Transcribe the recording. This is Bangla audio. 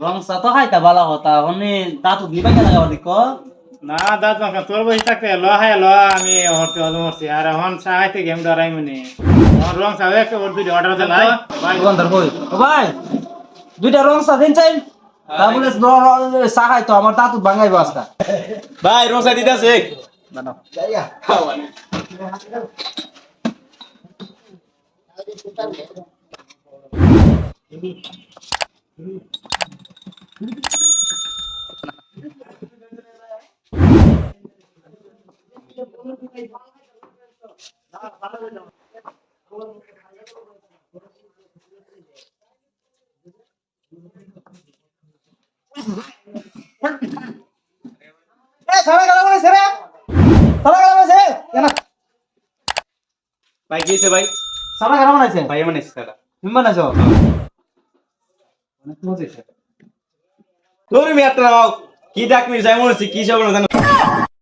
রং চা তো খাইতা বালা হতা হনি দাঁত দিবাই না লাগাবার দিক না দাঁত মাখা তোর বসে থাকতে ল হায় ল আমি হরছি হজম হরছি আর এখন চা খাইতে গেম ডরাই মনে আমার রং চা একটা ওর দুইটা অর্ডার দিন ভাই দোকানদার কই ও ভাই দুইটা রং চা দিন চাই তা বলে চা খাইতো আমার দাঁত ভাঙাইবো আজকা ভাই রং চা দিতেছে বানাও সারা গেল বলে সেরা সারা গেল বলে কেন ভাই কি হইছে ভাই সারা গেল বানাইছে ভাই এমন আছে দাদা তুমি বানাইছো অনেক মজা তোর মিয়াত্রা বাবু কি ডাক মি যাই মনে হচ্ছে কি সব জানো